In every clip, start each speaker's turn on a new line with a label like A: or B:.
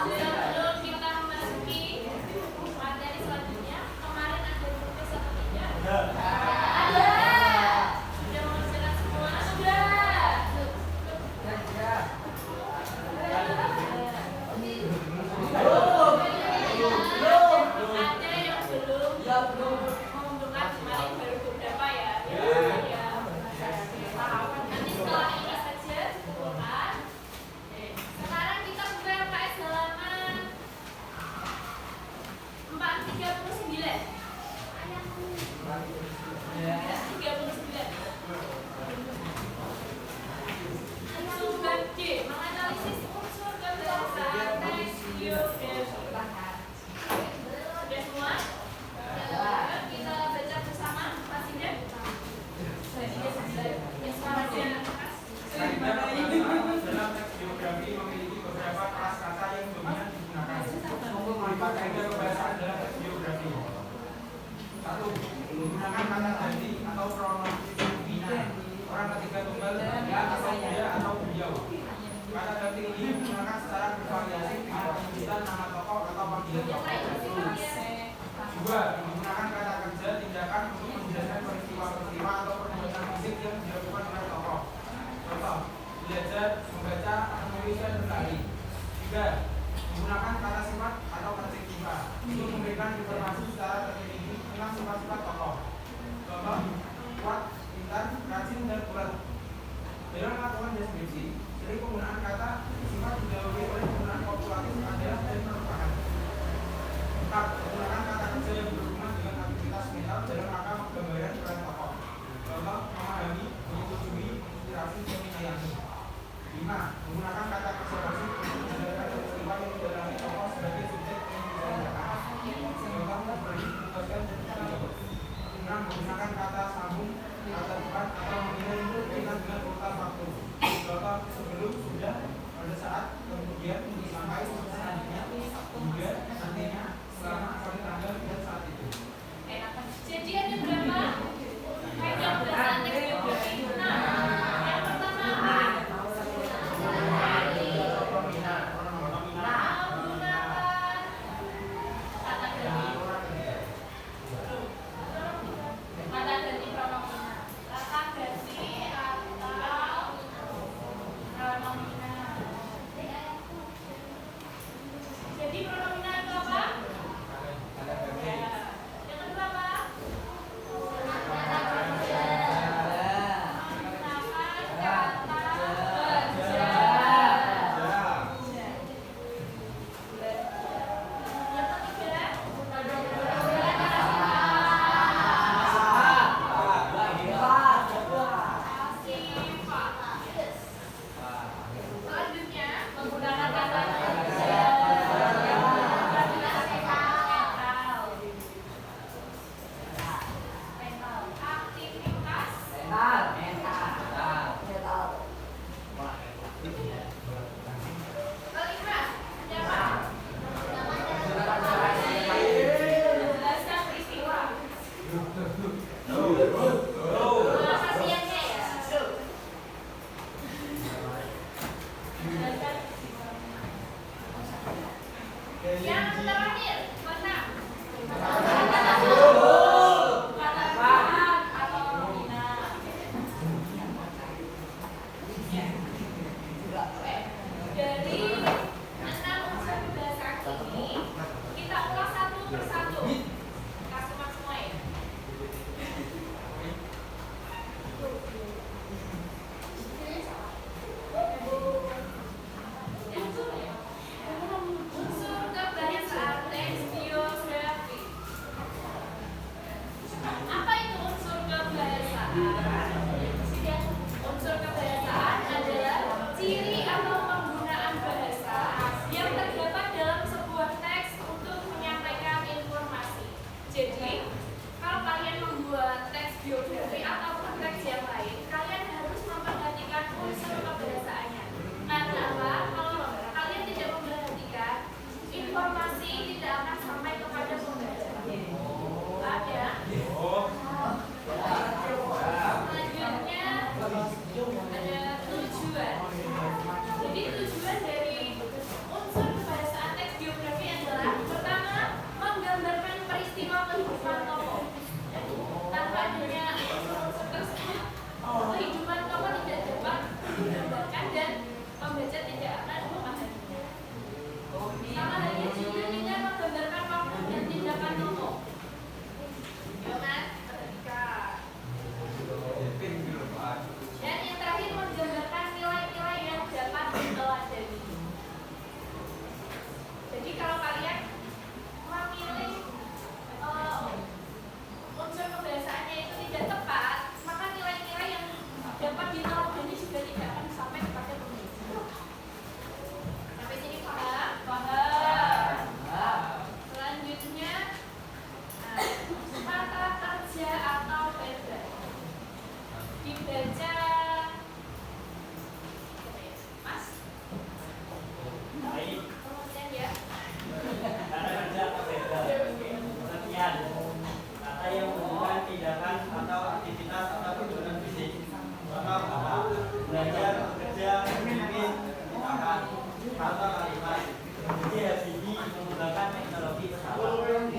A: Sebelum kita memasuki materi selanjutnya, kemarin ada tugas atau tidak? Ada. Sudah mengerjakan semua? Sudah. Ada yang belum mengumpulkan kemarin baru beberapa ya. Nanti setelah ini saja kumpulkan. Sekarang kita buka LKS halaman 439. 39. Tugas D, menganalisis unsur kebahasaan teks geografi. Sudah semua? Kita baca bersama pastinya.
B: Dalam teks geografi memiliki beberapa kelas kata yang dominan digunakan. Pakainya kebahasaan dalam teks geografi. 1. Menggunakan kata ganti atau pronoun bina. Orang ketiga tunggal ya atau dia atau beliau. Kata ganti ini digunakan secara bervariasi dengan penyebutan nama tokoh atau panggilan tokoh. 2. Menggunakan kata kerja tindakan untuk menjelaskan peristiwa-peristiwa atau perbuatan fisik yang dilakukan oleh tokoh. Contoh, belajar, membaca, menulis, dan berlari. 3. Menggunakan kata sifat atau adjektiva untuk memberikan informasi secara terperinci tentang sifat-sifat tokoh. Contoh, kuat, pintar, rajin, dan ulet. Dalam melakukan deskripsi, sering penggunaan kata sifat didahului oleh penggunaan kopulatif adalah dan merupakan. 4. Menggunakan kata kerja yang berhubungan dengan aktivitas mental dalam rangka penggambaran peran tokoh. Contoh, memahami, menyetujui, inspirasi, dan menyayangi. 5. Menggunakan kata kerja pasif untuk menjelaskan peristiwa yang dialami tokoh sebagai subjek yang diceritakan. Contoh, memberi, menugaskan, dan menjawab. 6. Menggunakan kata sambung, kata depan, atau menilai itu berkaitan dengan urutan waktu. Contoh, sebelum, sudah, pada saat, kemudian, sampai, selanjutnya, hingga, nantinya, selama, sampai tanggal, dan saat itu.
A: Jadi ada berapa? Kaidah bahasa teks geografi. Nah, yang pertama apa? Jadi pronomina itu apa? Yang kedua apa? Yang terakhir, mana? Dari 6 unsur bahasa ini, kita ulas satu persatu. Kasih semua ya. Unsur kebahasaan teks
C: yang memimpin menciptakan kata kalimat JFD menggunakan teknologi pesawat.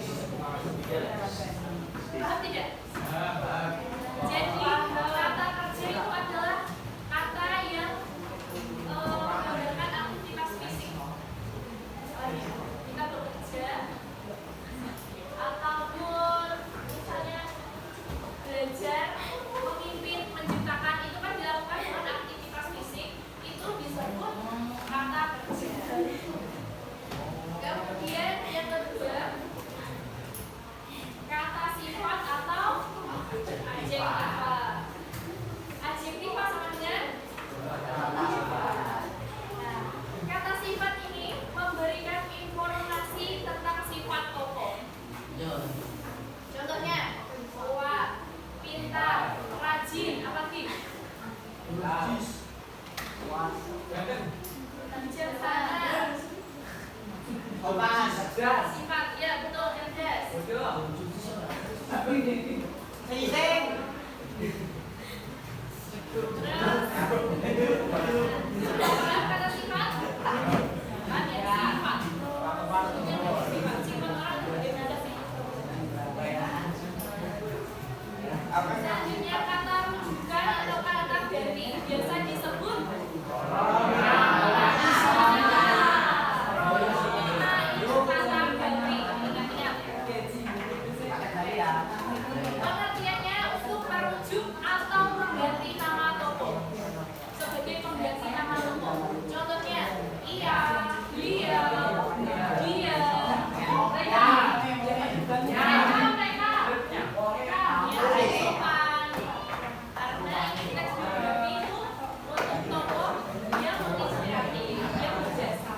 A: Paham tidak? Jadi kata kerja itu adalah kata yang menggunakan aktivitas fisik. Kita bekerja ataupun misalnya belajar, memimpin, menciptakan, itu kan dilakukan dengan aktivitas fisik, itu disebut kata kerja. Kemudian yang kedua, kata sifat atau adjektif. Adjektif sama dengan nah, kata sifat ini memberikan informasi tentang sifat tokoh. Contohnya kuat, pintar, rajin, apa lagi? Bijaksana. Sifat, ya betul, cerdas. Terus kata sifat, kan ya sifat. Sifat orang itu bagaimana sih? Selanjutnya kata rujukan atau kata ganti biasa disebut pengertiannya untuk merujuk atau mengganti nama tokoh sebagai pengganti nama tokoh. Contohnya iya, beliau, dia, mereka, sopan. Karena ini teks biografi itu untuk tokoh yang menginspirasi, yang berjasa.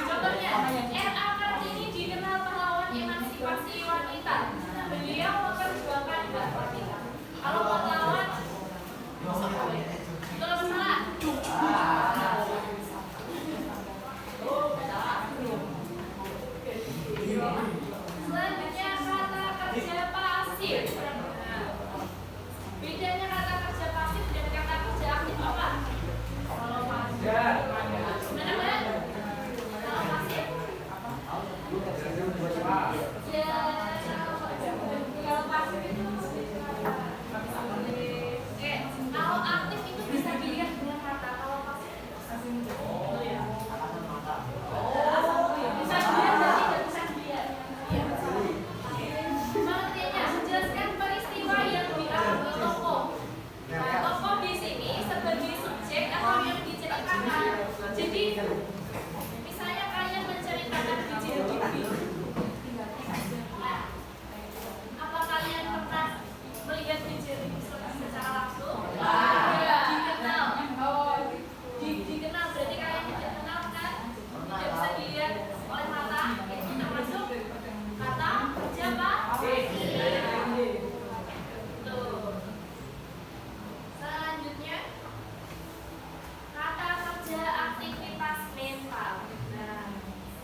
A: Contohnya, R.A. Kartini dikenal pahlawan emansipasi wanita. Beliau memperjuangkan hak wanita. Kalau pahlawan, itu apa salah? Selanjutnya kata kerja pasif. Nah, bedanya kata kerja pasif dan kata kerja aktif apa? Kalau pasif, mana? Kalau pasif, ya kalau pasif itu kalau aktif itu bisa dilihat dengan mata. Kalau pasif bisa dilihat dan tidak bisa dilihat. Pengertiannya menjelaskan peristiwa yang dialami tokoh. Nah, tokoh di sini sebagai subjek atau yang diceritakan. Jadi misalnya kalian menceritakan BJ Habibie. Nah, apa kalian pernah melihat BJ Habibie secara langsung? Ya, dikenal. Dikenal berarti kalian tidak kenal kan? Tidak bisa dilihat oleh mata. Kita masuk kata kerja apa? Tuh. Selanjutnya kata kerja aktivitas mental. Nah,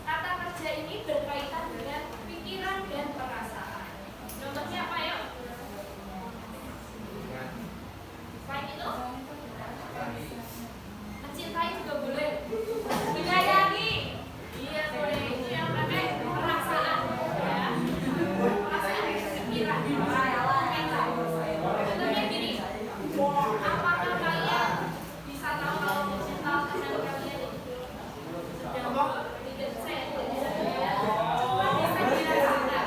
A: kata kerja ini berkaitan dengan pikiran dan perasaan. Contohnya apa ya? Selain itu, mencintai juga boleh. Menyayangi, iya boleh. Itu yang pakai perasaan, ya. Perasaan, pikiran, mental. Contohnya gini, apakah kalian bisa tahu kalau mencintai teman kalian itu tidak saya tidak bisa dilihat, cuma bisa dirasakan.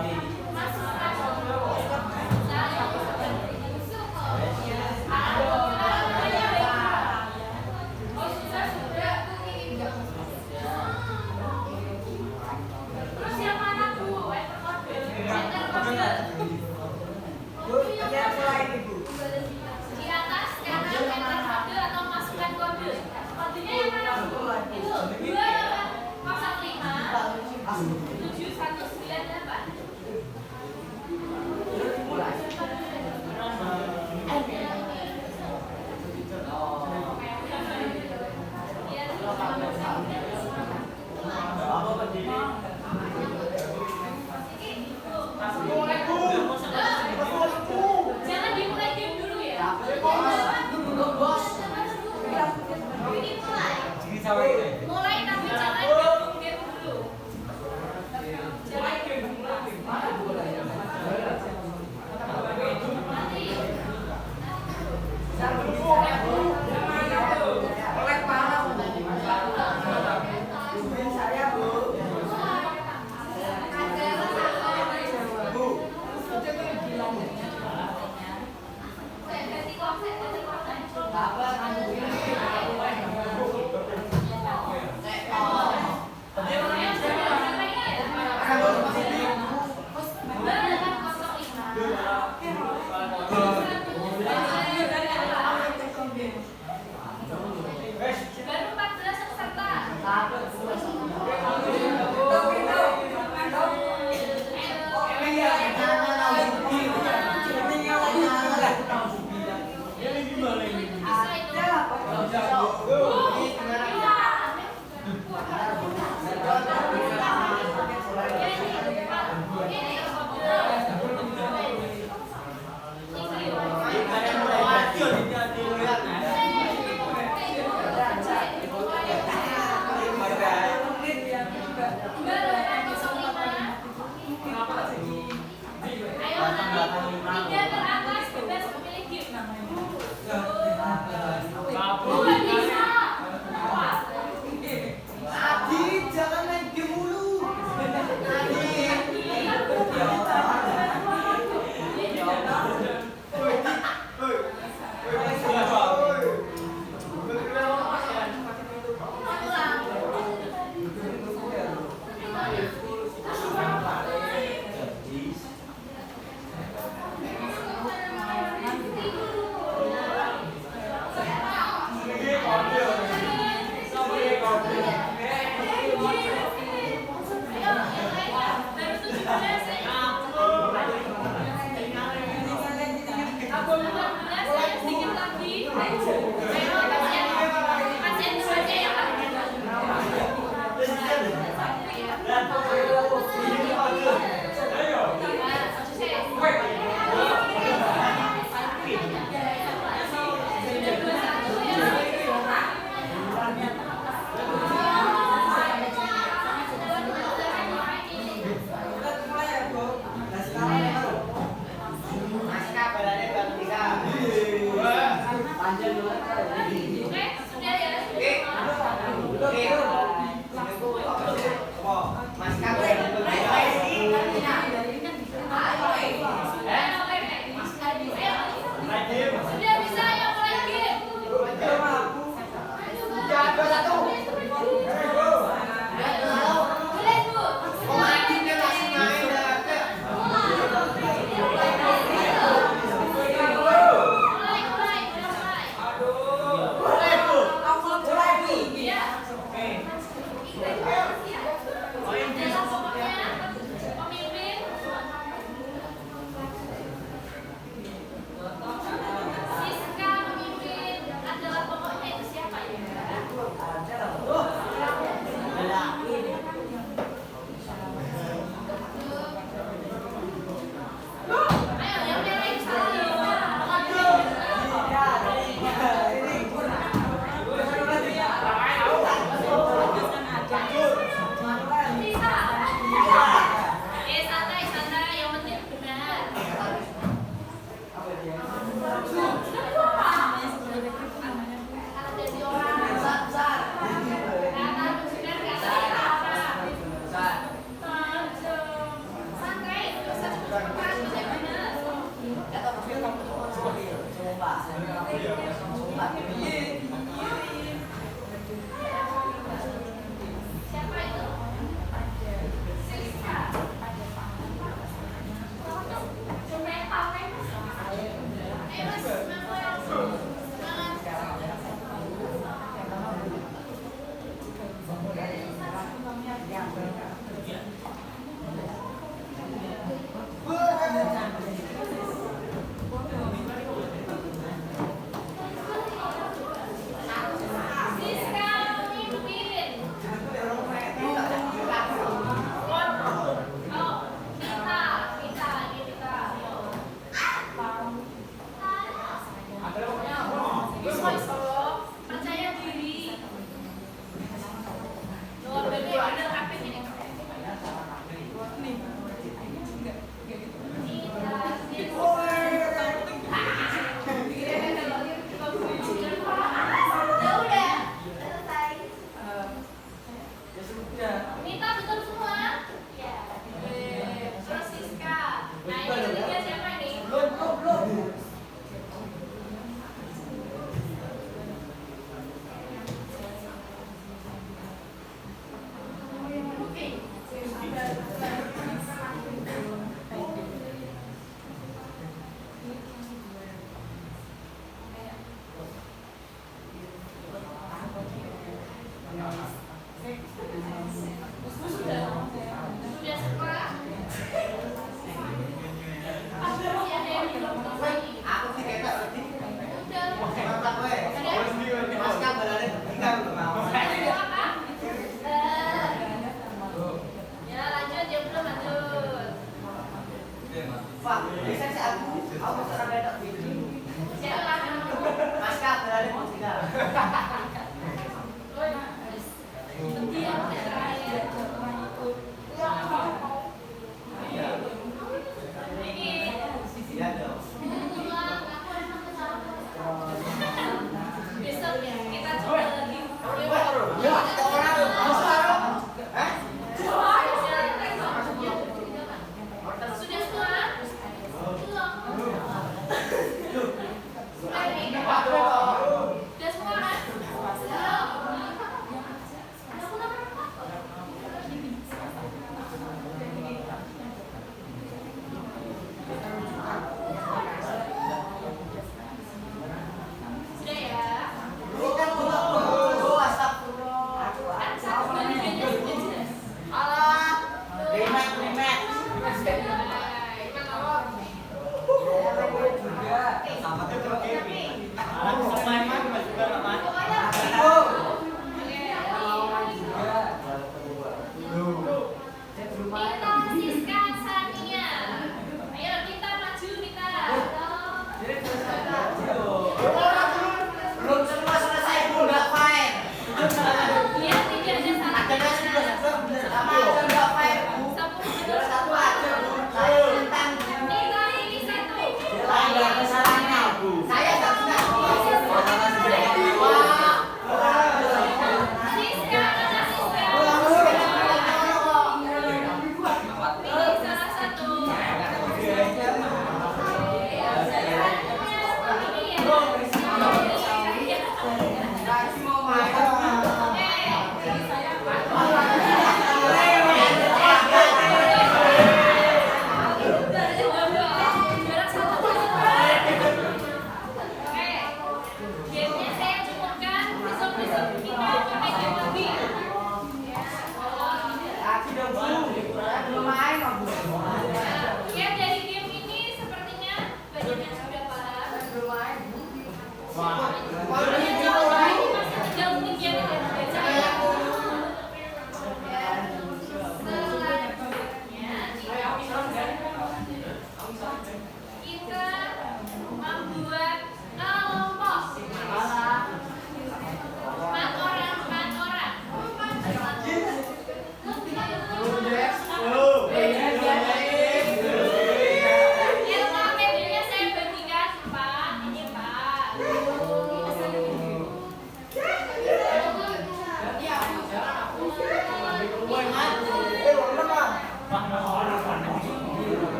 C: lagi.
A: Masukkan. Saya terus yang mana Bu? Center kode. Di atas kanan enter kode atau masukkan kode. Kodenya yang mana Bu? Itu 205 7198.
C: Apa berdiri?
A: Jangan dimulai game dulu ya. Mulai tapi jangan gabung game dulu. Jangan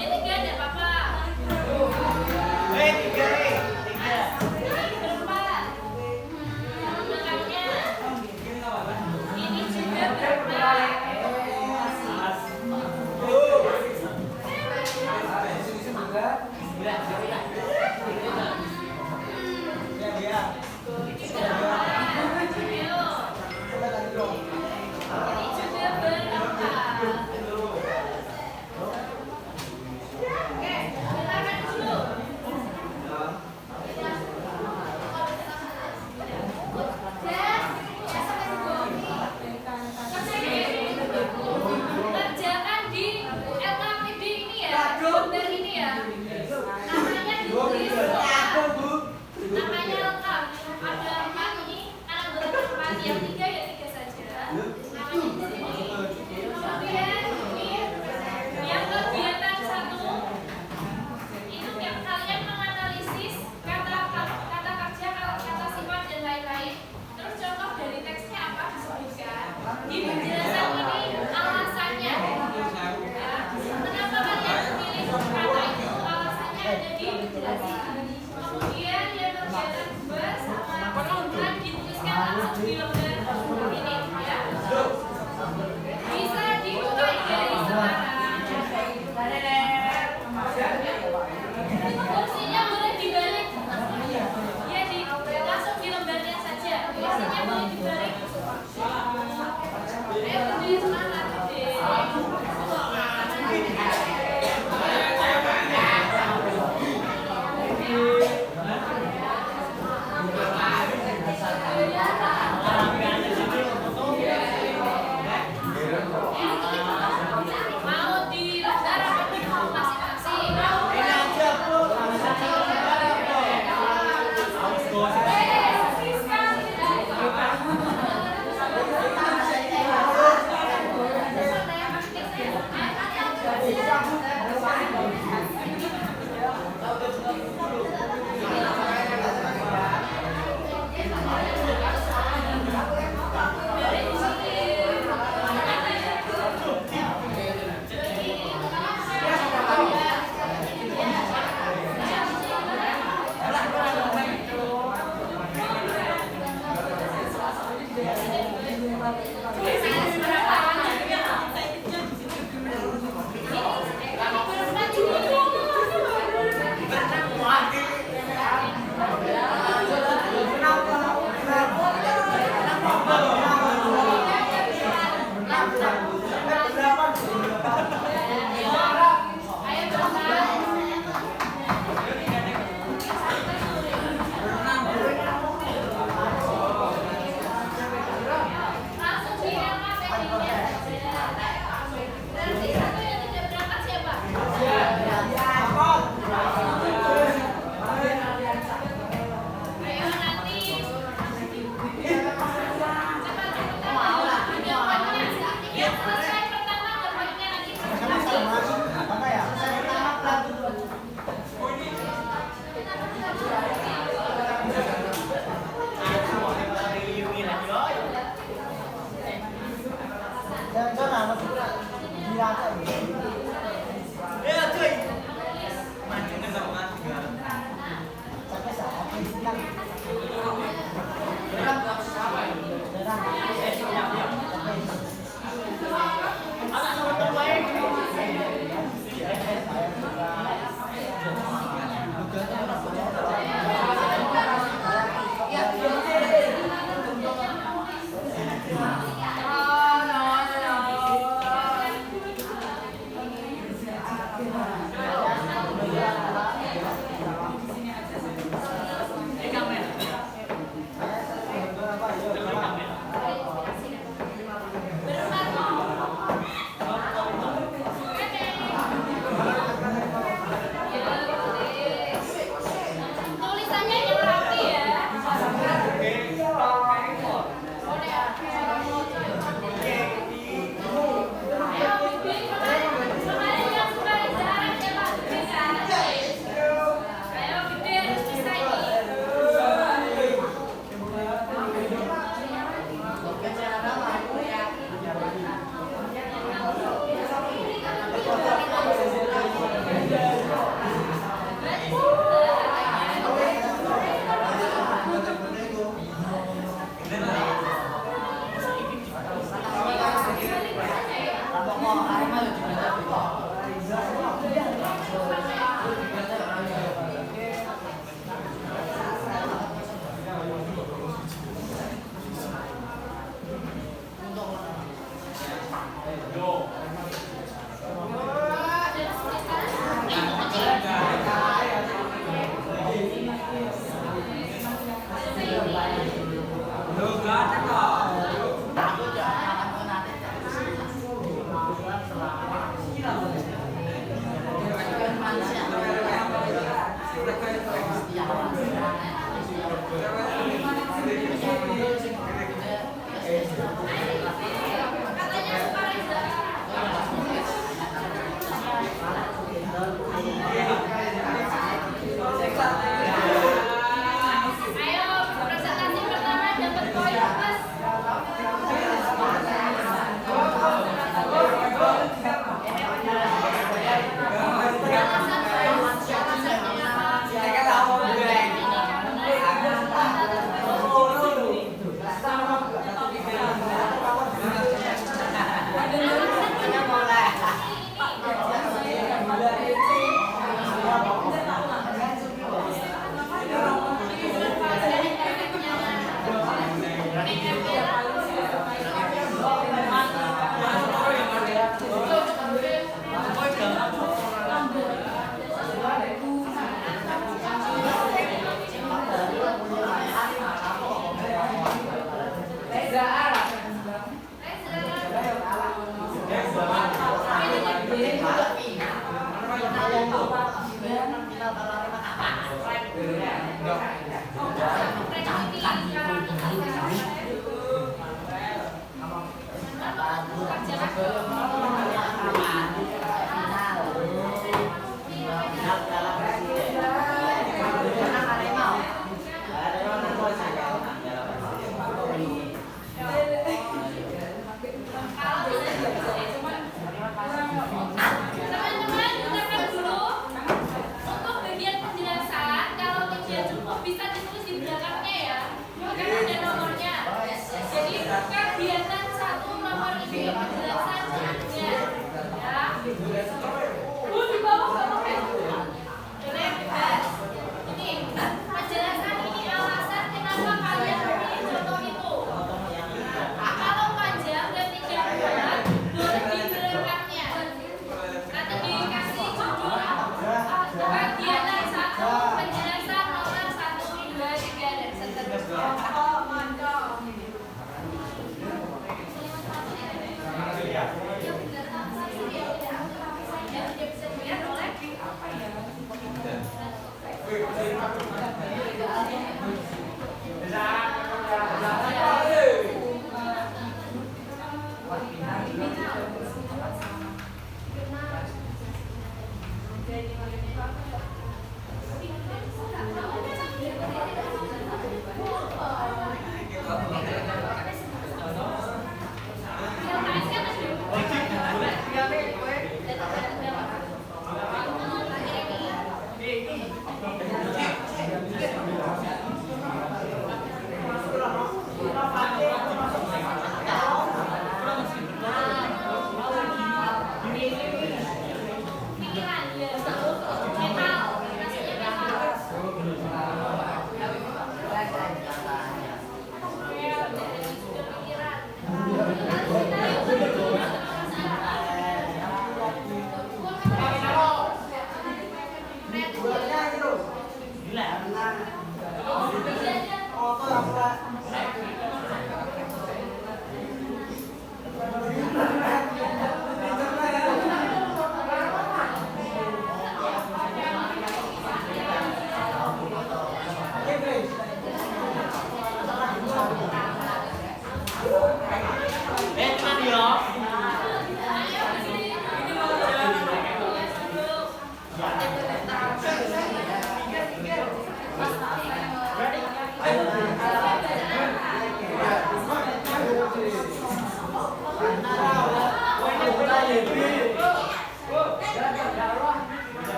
A: Ini tiga ada papa.
C: Tiga.
A: Ini berempat. Belakangnya. Ini juga berempat. Kerjakan di LKPD ini ya, gambar ini ya. Namanya ditulis ya. Namanya lengkap. Ada 4 kegiatan 1 nomor ini penjelasan caranya. Ya. Di bawah bebas. Ini penjelasan ini alasan kenapa kalian memilih contoh itu. Kalau panjang dan tidak berat, boleh diberangkatnya. Nanti dikasih judul kegiatan 1 penjelasan nomor 1, 2, 3 dan seterusnya.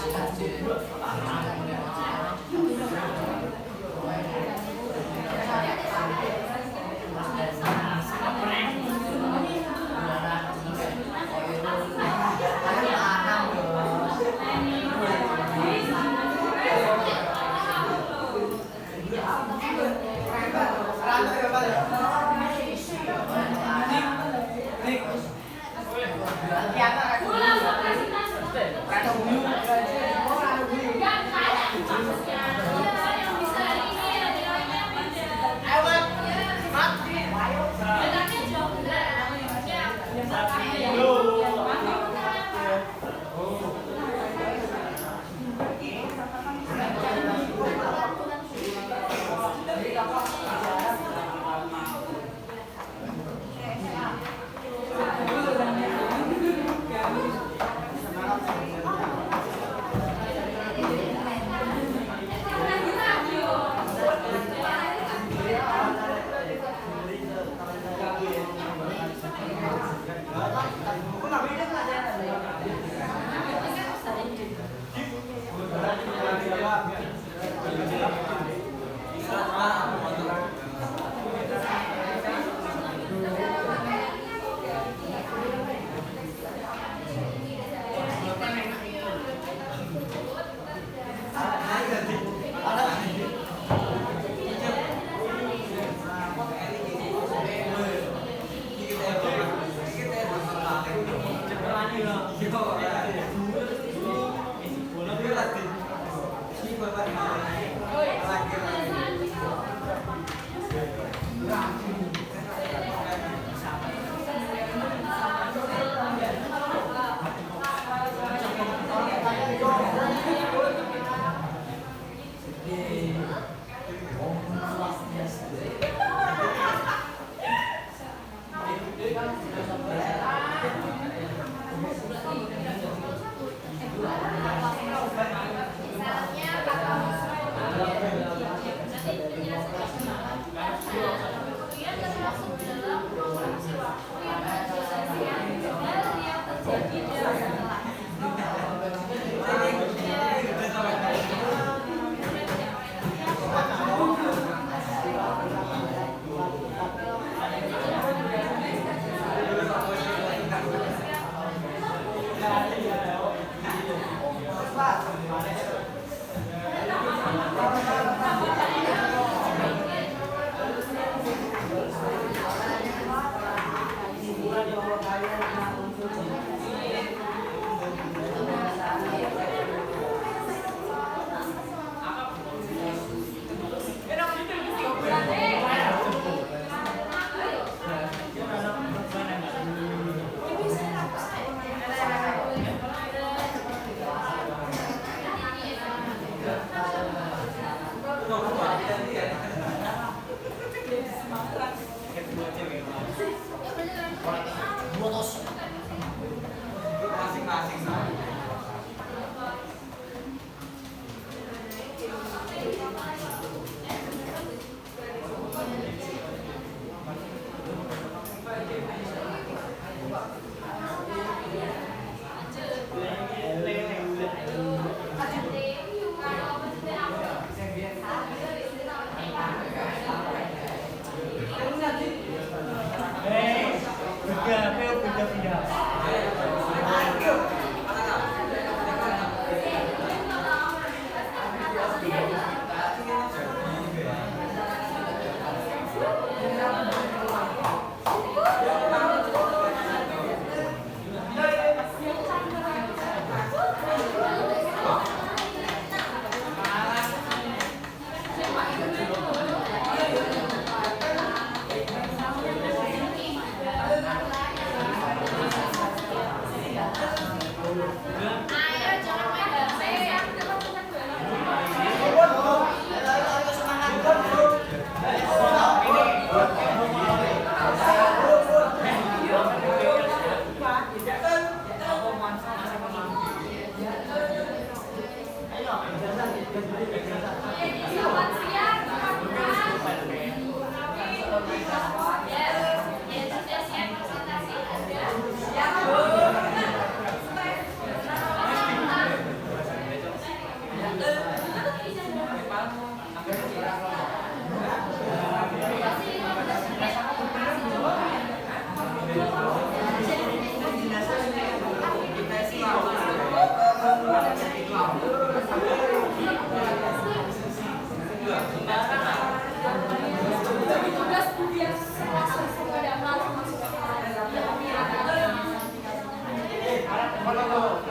A: Kemudian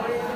D: Oke,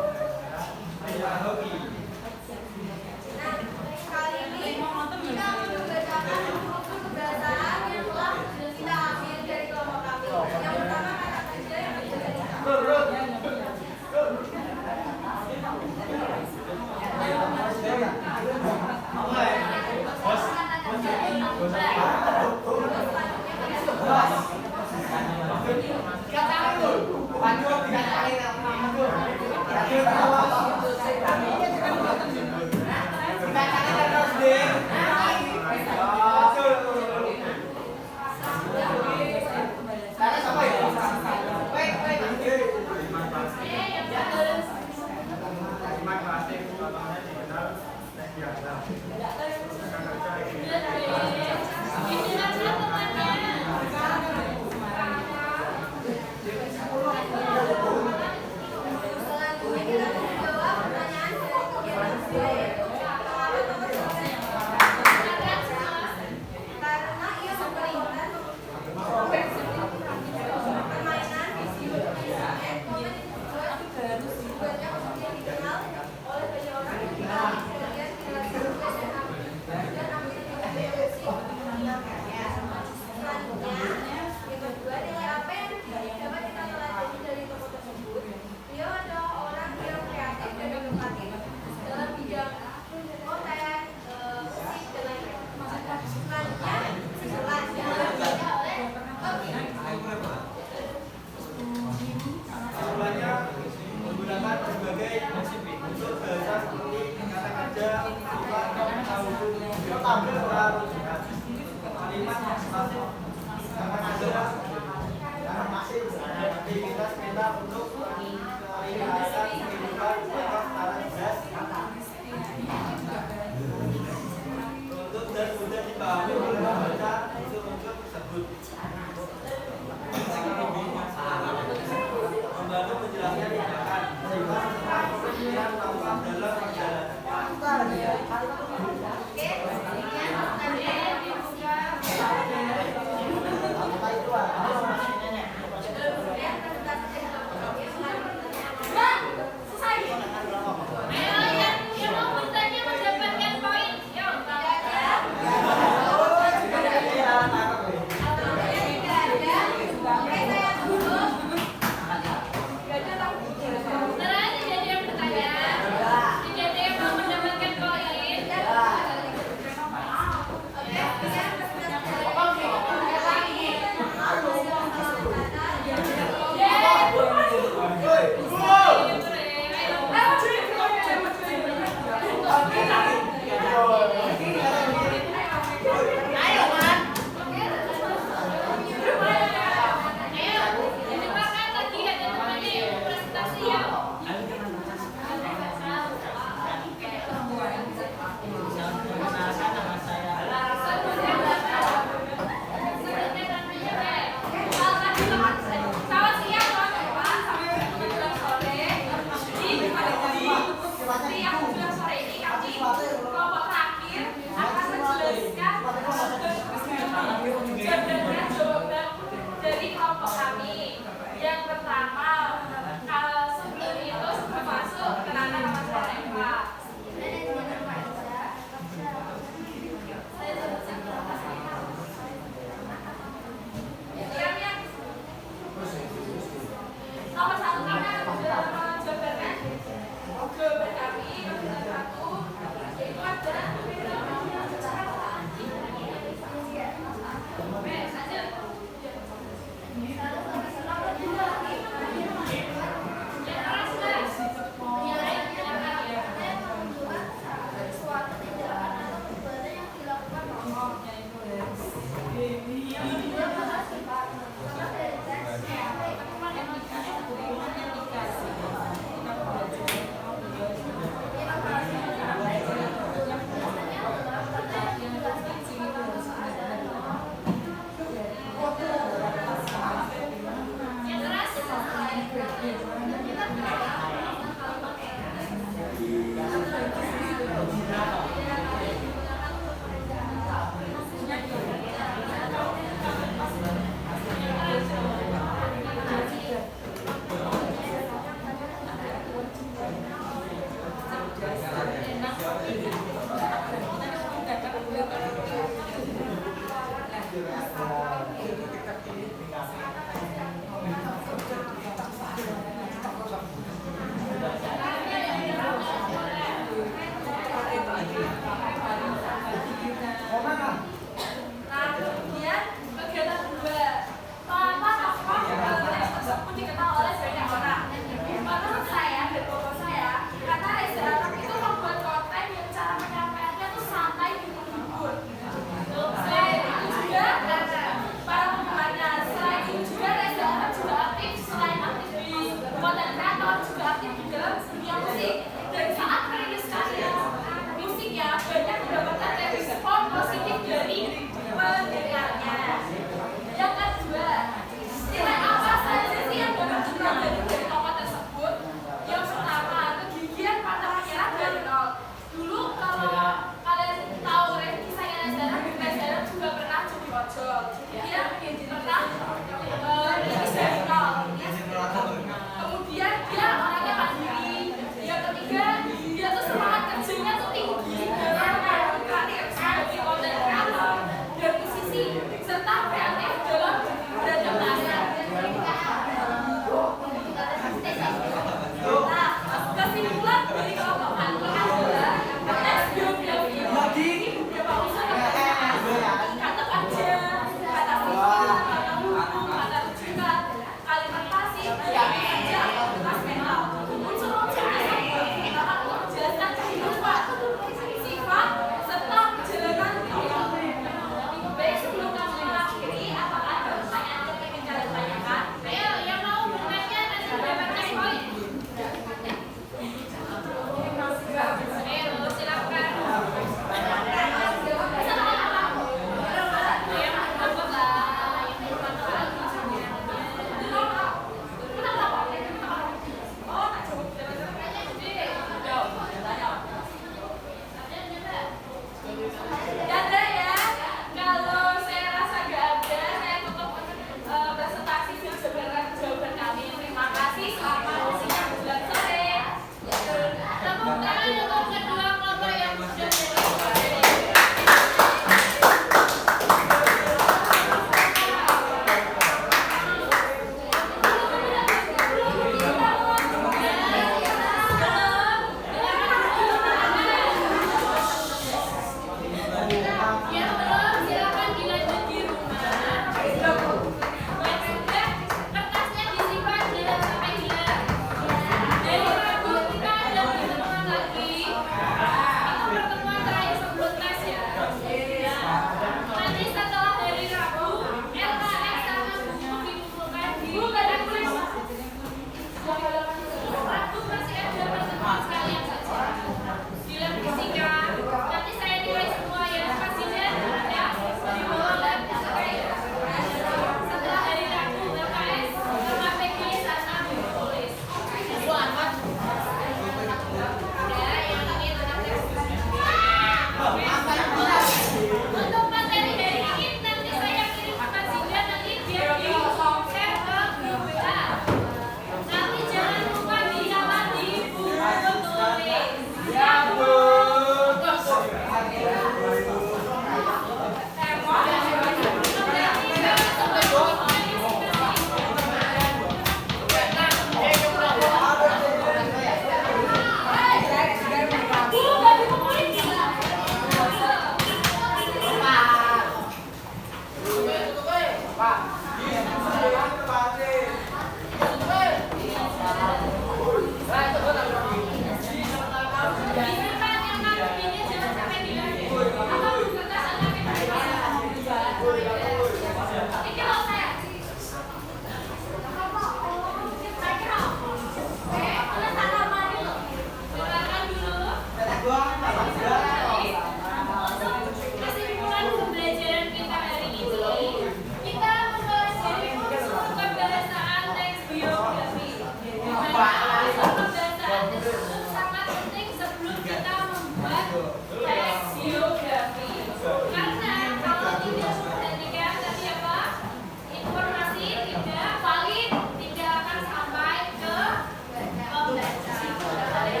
A: Pembacaan itu sangat penting sebelum kita membuat tes geografi. Karena kalau tidak memperhatikan tadi apa? Informasi tidak valid, tidak akan sampai ke pembaca. Dan evaluasi pembelajaran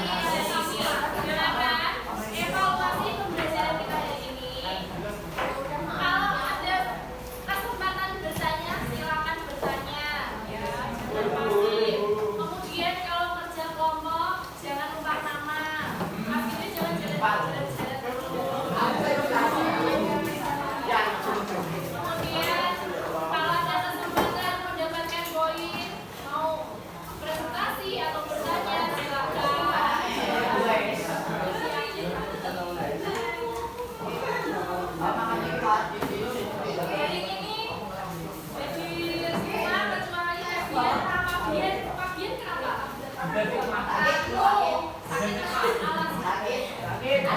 A: kita ini, silakan evaluasi pembelajaran kita hari ini. Kalau ada kesempatan bertanya, silakan bertanya, ya, jangan pasif. Kemudian kalau kerja kelompok, jangan lupa nama. Akhirnya jangan jalan-jalan Kemudian kalau ada kesempatan mendapatkan poin, mau presentasi atau bertanya, silakan. Hari ini jadi semua kecuali Fabian. Fabian kenapa? Ada alasannya. Kita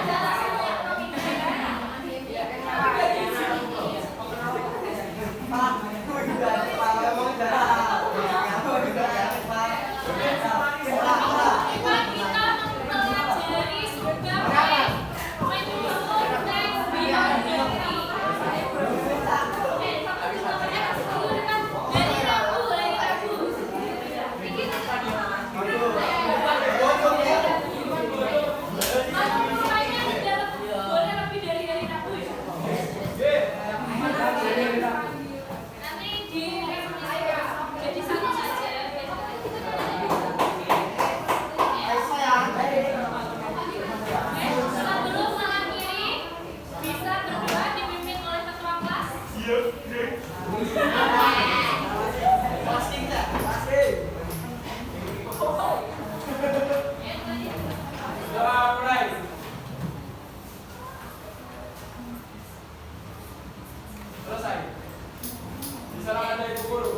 A: mempelajari sebagai menurut teks biografi. Dari Rabu. Menemukannya di dalam boleh lebih dari Rabu ya. Nanti di jadi satu saja. Sebelum mengakhiri, bisa berdoa dipimpin oleh ketua kelas.
B: Sudah mulai. Selesai. Diserahkan dari ibu guru.